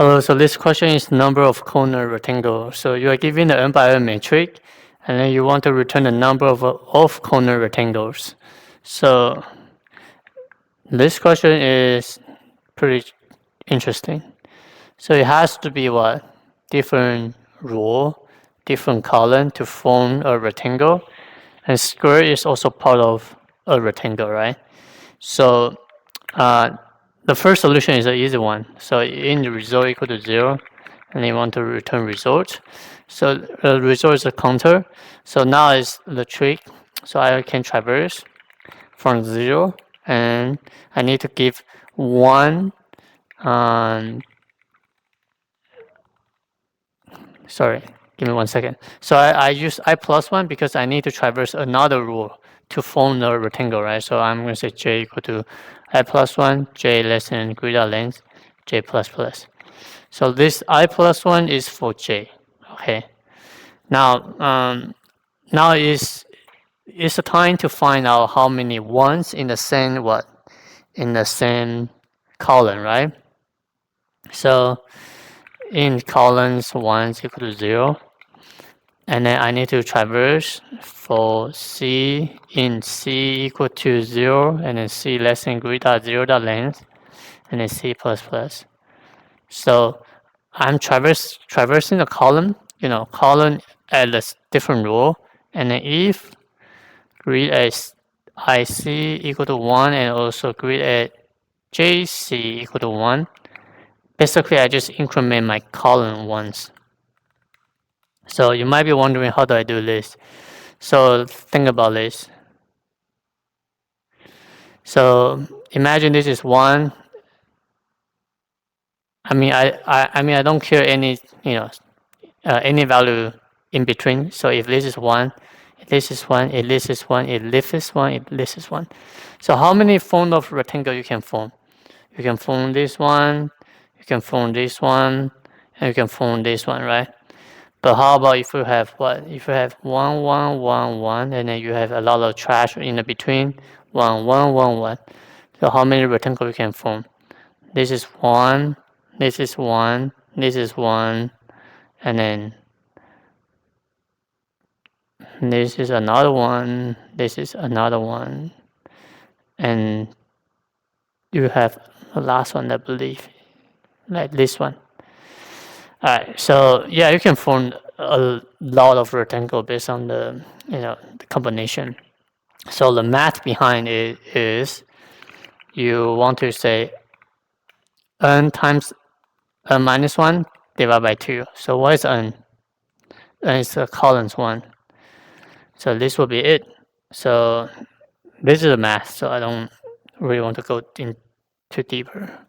Hello, so this question is number of corner rectangle. So you are given the n by n matrix, and then you want to return the number of off-corner rectangles. So this question is pretty interesting. So it has to be what? Different row, different column to form a rectangle. And square is also part of a rectangle, right? So uh, the first solution is an easy one. So in the result equal to 0, and you want to return result. So the result is a counter. So now is the trick. So I can traverse from 0, and I need to give 1. Sorry, give me 1 second. So I use I plus 1 because I need to traverse another rule to form the rectangle, right? So I'm going to say j equal to I plus 1, j less than greater length, j plus plus. So this I plus 1 is for j, okay? Now is the time to find out how many ones in the same what? In the same column, right? So in columns 1 is equal to 0. And then I need to traverse for c in c equal to 0, and then c less than greater 0 dot length, and then c plus plus. So I'm traversing the column, column at a different row, and then if grid at IC equal to 1 and also grid at JC equal to 1, basically I just increment my column once. So you might be wondering, how do I do this? So think about this. So imagine this is 1. I mean, I don't care any, any value in between. So if this is 1, if this is 1, if this is 1, if this is 1, if this is 1. So how many form of rectangle you can form? You can form this one, you can form this one, and you can form this one, right? But how about if you have what? If you have 1, 1, 1, 1, and then you have a lot of trash in the between, 1, 1, 1, 1. So how many rectangle you can form? This is 1, this is 1, this is 1, and then this is another one, this is another one, and you have the last one, I believe, like this one. Alright, so yeah, you can form a lot of rectangle based on the the combination. So the math behind it is you want to say n times n minus 1 divided by 2. So what is n? N is the columns 1. So this will be it. So this is the math, so I don't really want to go into deeper.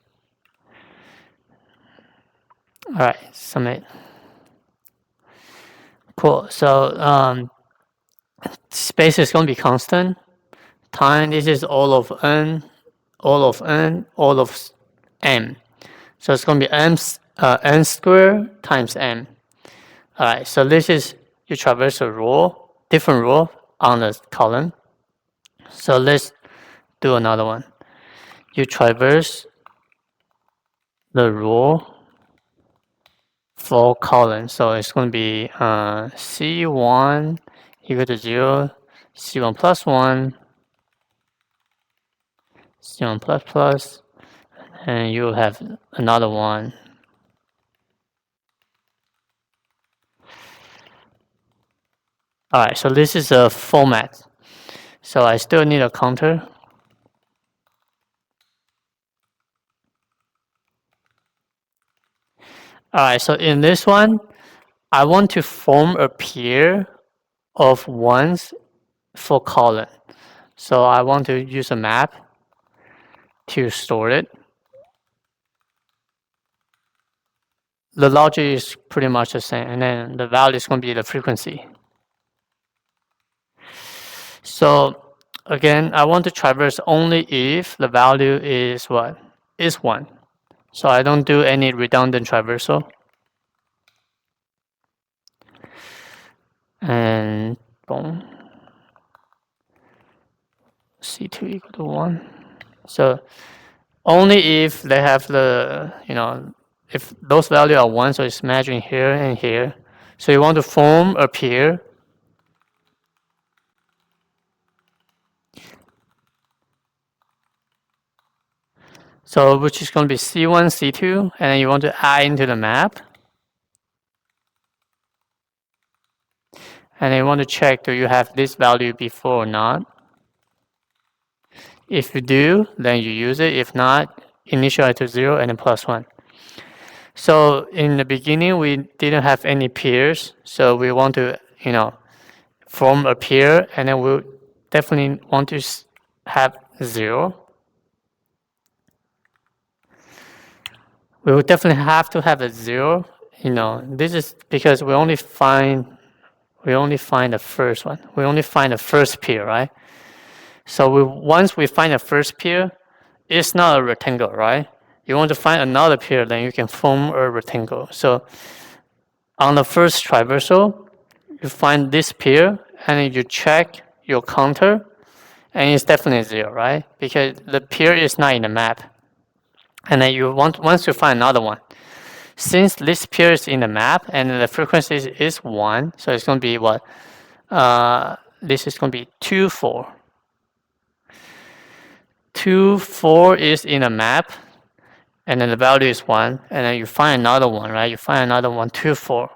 Alright, submit. Cool. So space is going to be constant. Time, this is all of n, all of n, all of m. So it's going to be n squared times m. Alright, so this is, you traverse a row, different row on the column. So let's do another one. You traverse the row for column. So it's going to be C1 equal to 0, C1 plus 1, C1 plus plus, and you have another one. Alright, so this is a format. So I still need a counter. Alright, so in this one, I want to form a pair of ones for column. So I want to use a map to store it. The logic is pretty much the same, and then the value is going to be the frequency. So again, I want to traverse only if the value is what? Is 1. So I don't do any redundant traversal. And boom. C2 equal to 1. So only if they have the, if those values are 1, so it's matching here and here. So you want to form a pair. So which is going to be C1, C2, and then you want to add into the map. And then you want to check, do you have this value before or not? If you do, then you use it. If not, initialize to 0 and then +1. So in the beginning, we didn't have any pairs. So we want to, form a pair, and then we'll definitely want to have 0. We will definitely have to have a 0. This is because we only find the first one. We only find the first pair, right? So once we find the first pair, it's not a rectangle, right? You want to find another pair, then you can form a rectangle. So on the first traversal, you find this pair, and then you check your counter, and it's definitely 0, right? Because the pair is not in the map. And then once you find another one, since this pair is in the map and the frequency is 1, so it's going to be what? This is going to be 2, 4. 2, 4 is in a map, and then the value is 1, and then you find another one, right? You find another one, 2, 4.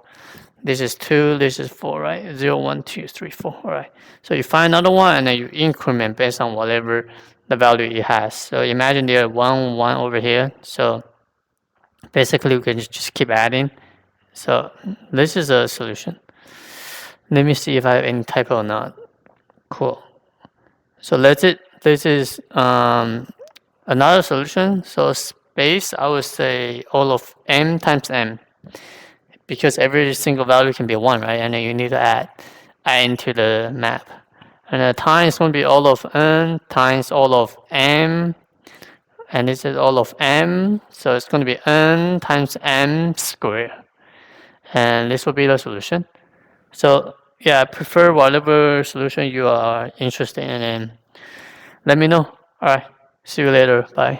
This is 2, this is 4, right? 0, 1, 2, 3, 4, all right? So you find another one, and then you increment based on whatever the value it has. So imagine there are 1, 1 over here. So basically, we can just keep adding. So this is a solution. Let me see if I have any typo or not. Cool. So that's it. This is another solution. So space, I would say all of m times m, because every single value can be 1, right? And then you need to add into the map. And the time is going to be all of n times all of m, and this is all of m, so it's going to be n times m squared. And this will be the solution. So yeah, I prefer whatever solution you are interested in, and let me know. All right, see you later. Bye.